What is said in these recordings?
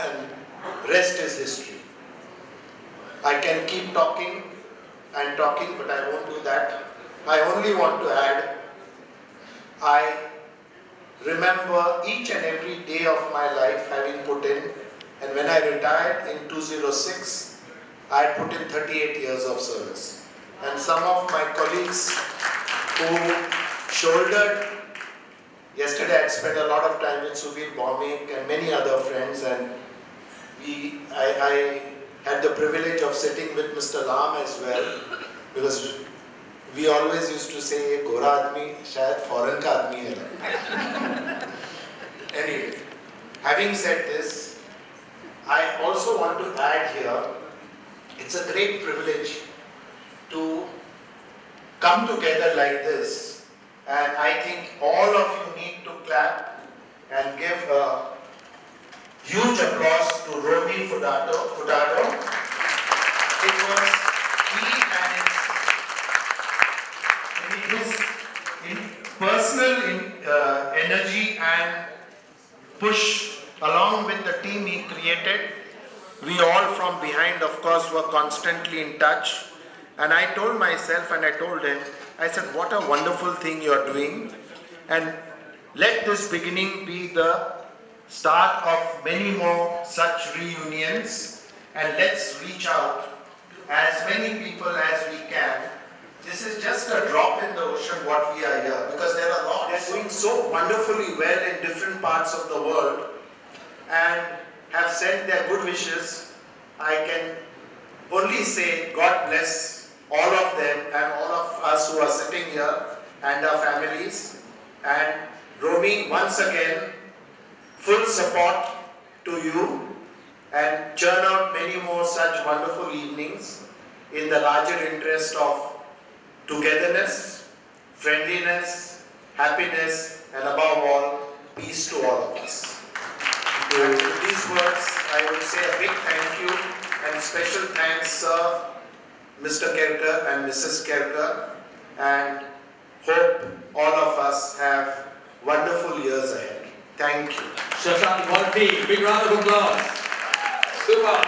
and rest is history. I can keep talking and talking, but I won't do that. I only want to add, I remember each and every day of my life having put in, and when I retired in 2006, I put in 38 years of service. And some of my colleagues who shouldered, yesterday I had spent a lot of time with Subir Bhaumik and many other friends, and I had the privilege of sitting with Mr. Lam as well, because we always used to say, "Gora admi, shayad foreign ka admi hai." Anyway, having said this, I also want to add here, it's a great privilege to come together like this, and I think all of you need to clap and give a huge applause to Romy Furtado. It was he and his personal energy and push along with the team he created. We all from behind, of course, were constantly in touch. And I told myself and I told him, I said, what a wonderful thing you're doing. And let this beginning be the start of many more such reunions. And let's reach out to as many people as we can. This is just a drop in the ocean what we are here, because there are lots doing so wonderfully well in different parts of the world and have sent their good wishes. I can only say God bless all of them and all of us who are sitting here and our families. And Romy, once again, full support to you, and churn out many more such wonderful evenings in the larger interest of togetherness, friendliness, happiness, and above all, peace to all of us. With these words, I would say a big thank you and special thanks, Sir, Mr. Kerker and Mrs. Kerker, and hope all of us have wonderful years ahead. Thank you. Shashank Bhatti, big round of applause. Super.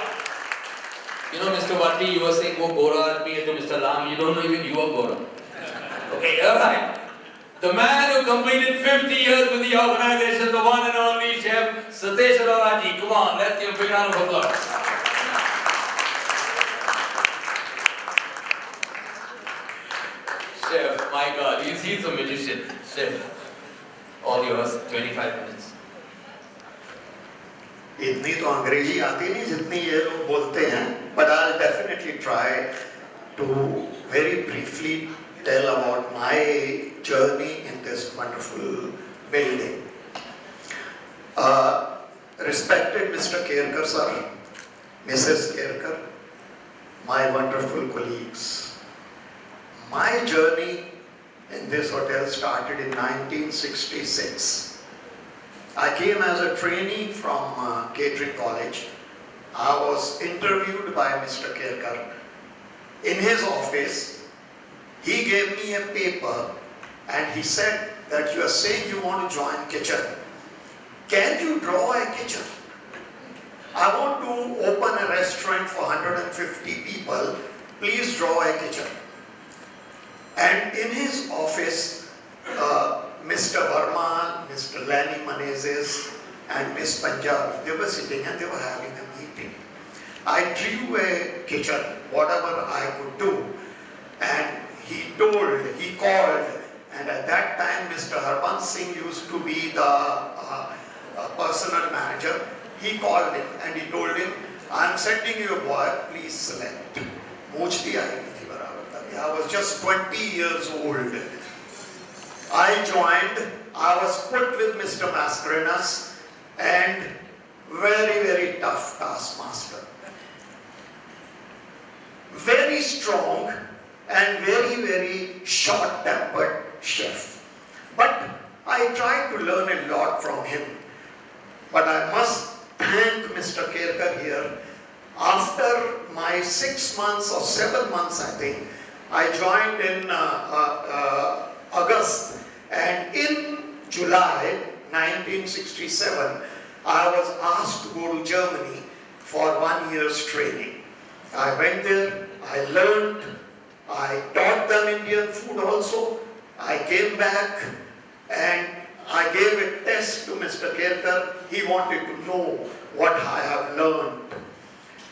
You know, Mr. Bhatti, you were saying, "Wo Gora admi," to Mr. Lam. You don't know even you are Gora. Okay, all right. The man who completed 50 years with the organization, the one and only Chef Satesh Arora ji. Come on, let's give a big round of applause. Chef, my God, he's a magician. Chef, all yours, 25 minutes. इतनी तो अंग्रेजी आती नहीं जितनी ये लोग बोलते हैं, but I'll definitely try to very briefly tell about my journey in this wonderful building. Respected Mr. Kerker sir, Mrs. Kerker, my wonderful colleagues, my journey in this hotel started in 1966. I came as a trainee from catering college. I was interviewed by Mr. Kerker. In his office, he gave me a paper and he said that you are saying you want to join kitchen. Can you draw a kitchen? I want to open a restaurant for 150 people. Please draw a kitchen. And in his office, Mr. Verma, Mr. Lanny Menezes, and Miss Punjab, they were sitting and they were having a meeting. I drew a kitchen, whatever I could do, and he called, and at that time Mr. Harban Singh used to be the personal manager. He called him and he told him, "I'm sending you a boy, please select." I was just 20 years old. I joined, I was put with Mr. Mascarenas, and very, very tough taskmaster. Very strong and very, very short-tempered chef. But I tried to learn a lot from him. But I must thank Mr. Kerker here. After my 6 months or 7 months, I think, I joined in August, and in July 1967, I was asked to go to Germany for 1 year's training. I went there, I learned, I taught them Indian food also. I came back and I gave a test to Mr. Kerkar. He wanted to know what I have learned.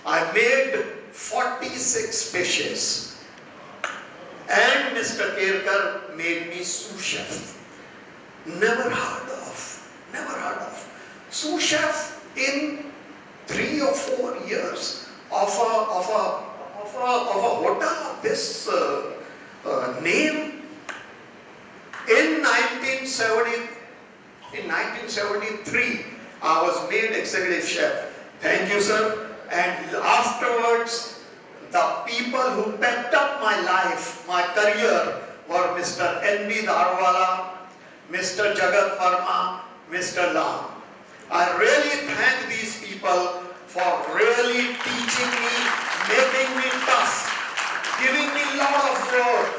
I made 46 dishes and Mr. Kerkar made me sous chef. Never heard of. Sous chef in 3 or 4 years of a hotel of this name. In 1973, I was made executive chef. Thank you, sir. And afterwards, the people who backed up my life, my career, were Mr. N.B. Darwala, Mr. Jagat Verma, Mr. Lam. I really thank these people for really teaching me, making me tough, giving me a lot of work,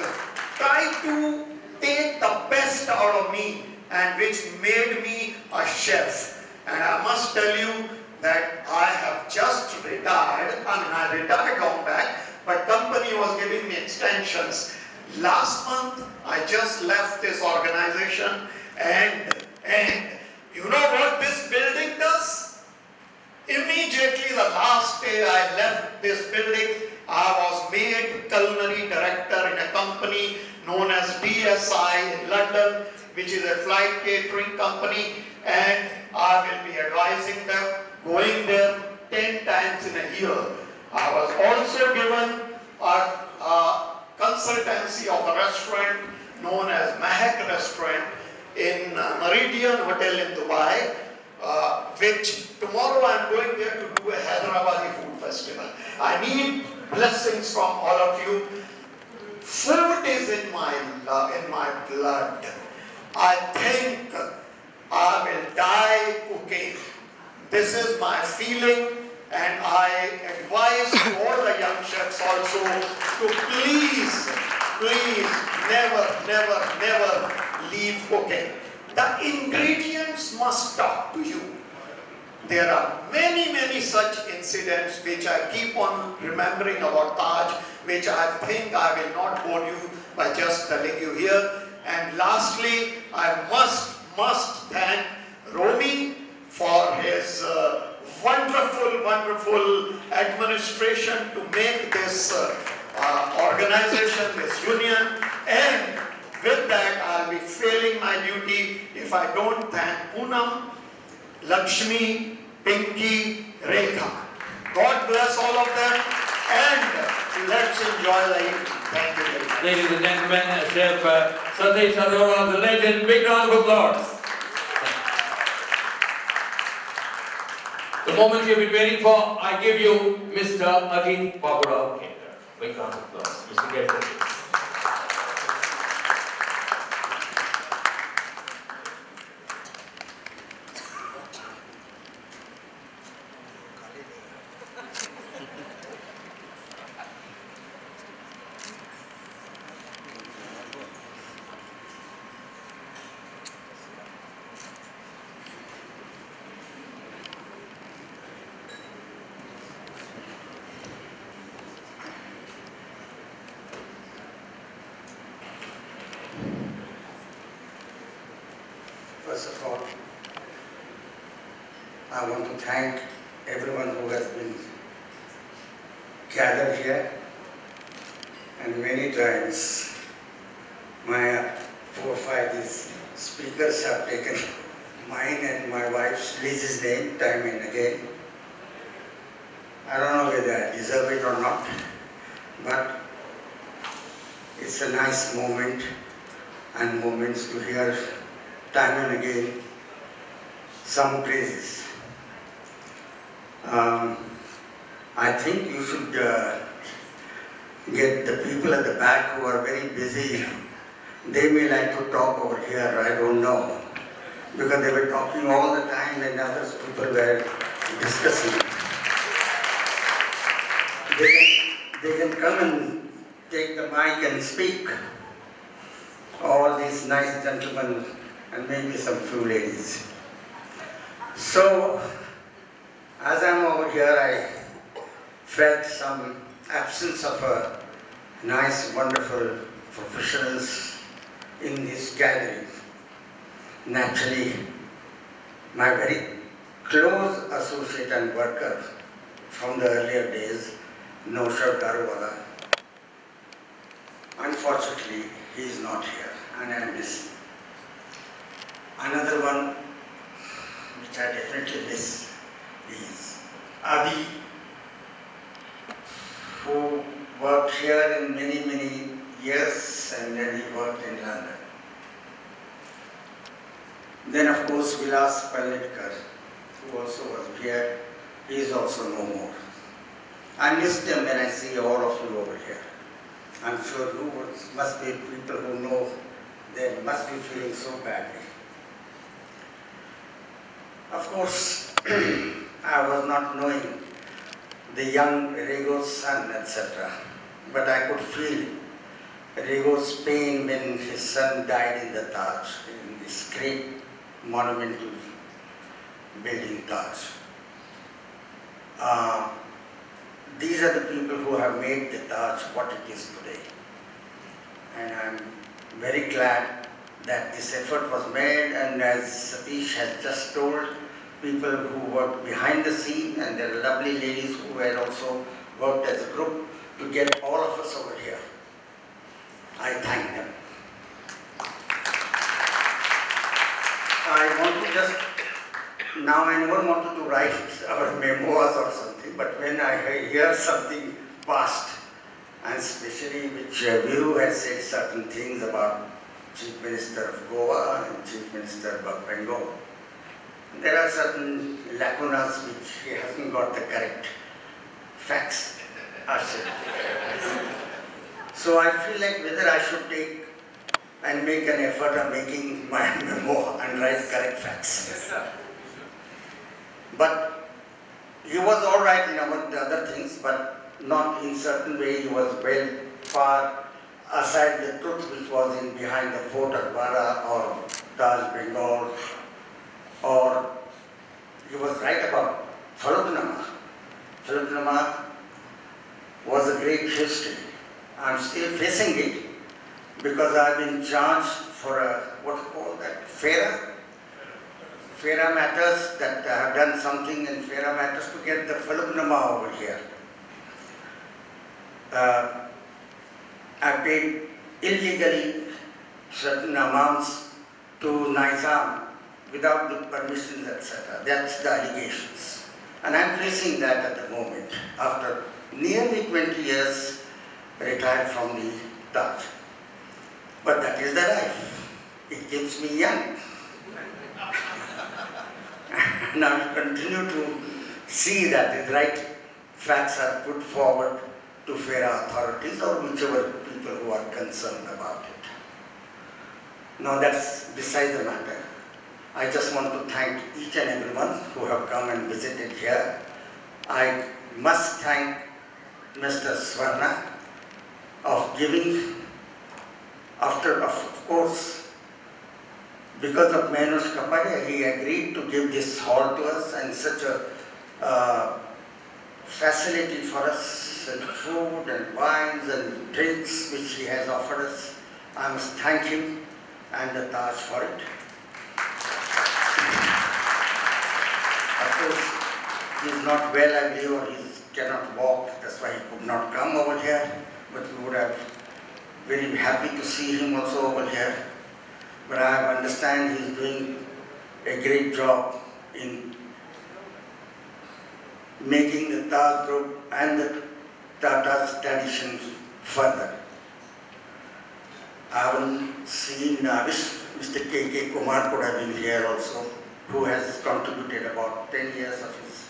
try to take the best out of me, and which made me a chef. And I must tell you that I have just retired. I retired long back, but company was giving me extensions. Last month, I just left this organization, and you know what this building does? Immediately the last day I left this building, I was made culinary director in a company known as DSI in London, which is a flight catering company, and I will be advising them, going there 10 times in a year. I was also given a consultancy of a restaurant known as Mahak Restaurant in Meridian Hotel in Dubai, which tomorrow I am going there to do a Hyderabadi food festival. I need blessings from all of you. Food is in my blood. I think I will die cooking. This is my feeling, and I advise all the young chefs also to please never leave cooking. The ingredients must talk to you. There are many such incidents which I keep on remembering about Taj, which I think I will not bore you by just telling you here. And lastly, I must thank Romy for his wonderful administration to make this organization, this union. And with that, I'll be failing my duty if I don't thank Poonam, Lakshmi, Pinky, Rekha. God bless all of them, and let's enjoy the evening. Thank you very much. Ladies and gentlemen, Chef Satish Arora, the legend, big round of applause. The moment you've been waiting for, I give you Mr. Ajit Babura Kerkar. Big round of applause. Mr. Kerkar. First of all, I want to thank everyone who has been gathered here, and many times my 4 or 5 speakers have taken mine and my wife's Liz's name time and again. I don't know whether I deserve it or not, but it's a nice moment and moments to hear time and again some praises. I think you should get the people at the back who are very busy. They may like to talk over here, I don't know, because they were talking all the time and other people were discussing. They can come and take the mic and speak. All these nice gentlemen and maybe some few ladies. So, as I'm over here, I felt some absence of a nice, wonderful professionals in this gathering. Naturally, my very close associate and worker from the earlier days, Naushad Darwala. Unfortunately, he is not here and I miss him. Another one which I definitely miss is Adi, who worked here in many years and then he worked in London. Then of course Vilas Palletkar, who also was here, he is also no more. I miss them when I see all of you over here. I'm sure you must be people who know they must be feeling so badly. Of course, I was not knowing the young Rego's son, etc. But I could feel Rego's pain when his son died in the Taj, in this great monumental building Taj. These are the people who have made the Taj what it is today. And I'm very glad that this effort was made, and as Satish has just told, people who worked behind the scene, and there are lovely ladies who had also worked as a group to get all of us over here. I thank them. I want to just, now I never wanted to write our memoirs or something, but when I hear something past, and especially which Viru has said certain things about Chief Minister of Goa and Chief Minister of Bengal, there are certain lacunas which he hasn't got the correct facts. So I feel like whether I should take and make an effort of making my memoir and write correct facts. Yes, sir. But he was all right in about the other things, but not in certain way. He was well far aside the truth which was in behind the Fort Akbara or Taj Bengal, or he was right about Faluknama. Faluknama was a great history. I'm still facing it because I've been charged for a, what you call that, FERA matters, that I have done something in FERA matters to get the Faluknama over here. I paid illegally certain amounts to Nizam without the permissions, etc. That's the allegations. And I'm facing that at the moment, after nearly 20 years retired from the Taj. But that is the life. It keeps me young. And I will continue to see that the right facts are put forward to FERA authorities or whichever people who are concerned about it. Now that's beside the matter. I just want to thank each and everyone who have come and visited here. I must thank Mr. Swarna of giving, after of course, because of Menos Kapadia, he agreed to give this hall to us and such a facility for us, and food and wines and drinks which he has offered us. I must thank him and the Taj for it. Of course, he is not well, I believe, or he cannot walk, that's why he could not come over here, but we would have very happy to see him also over here. But I understand he is doing a great job in making the Taj group and the Tata's traditions further. I haven't seen, I wish Mr. K.K. Kumar could have been here also, who has contributed about 10 years of his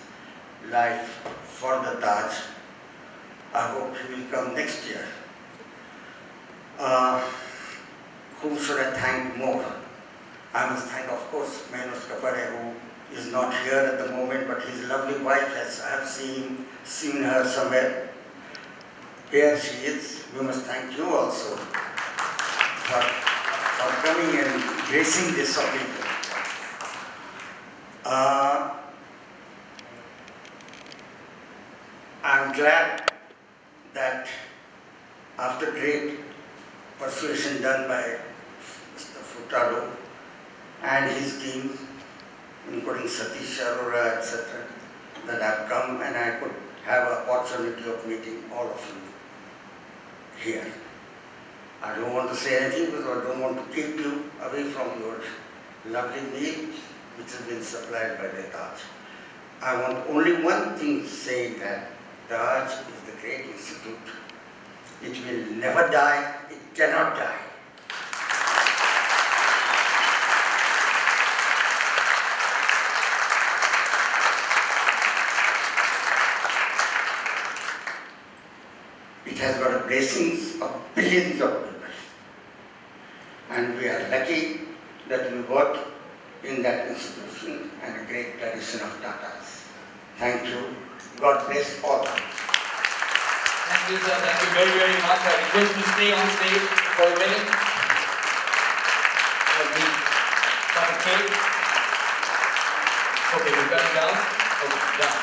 life for the Taj. I hope he will come next year. Whom should I thank more? I must thank, of course, Menos Kapade, who is not here at the moment, but his lovely wife, as I have seen her somewhere. Here she is. We must thank you also for coming and gracing this occasion. I'm glad that after great persuasion done by Mr. Furtado and his team, including Satish Arora, etc., that I've come and I could have an opportunity of meeting all of you here. I don't want to say anything because I don't want to keep you away from your lovely meal which has been supplied by the Taj. I want only one thing to say, that Taj is the great institute. It will never die, it cannot die. It has got the blessings of billions of people. And we are lucky that we work in that institution and a great tradition of Tatas. Thank you. God bless all. Thank you, sir. Thank you very, very much. I request you to stay on stage for a minute. Got a cake? Okay, we've got it down. Okay, down.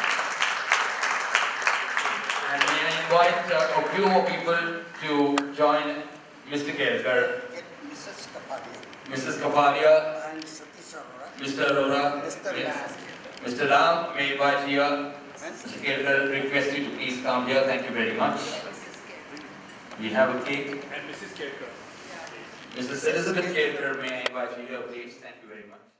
And may I invite a few more people to join Mr. Kelkar, Mrs. Kapadia. Mrs. Kapadia, And Satish Arora. Mr. Arora, Mr. Ram. Mr. Ram, may I invite here. Mr. Kelkar, request you to please come here. Thank you very much. We have a cake. And Mrs. Kelkar. Mrs. Elizabeth Kelkar, may I invite you here, please. Thank you very much.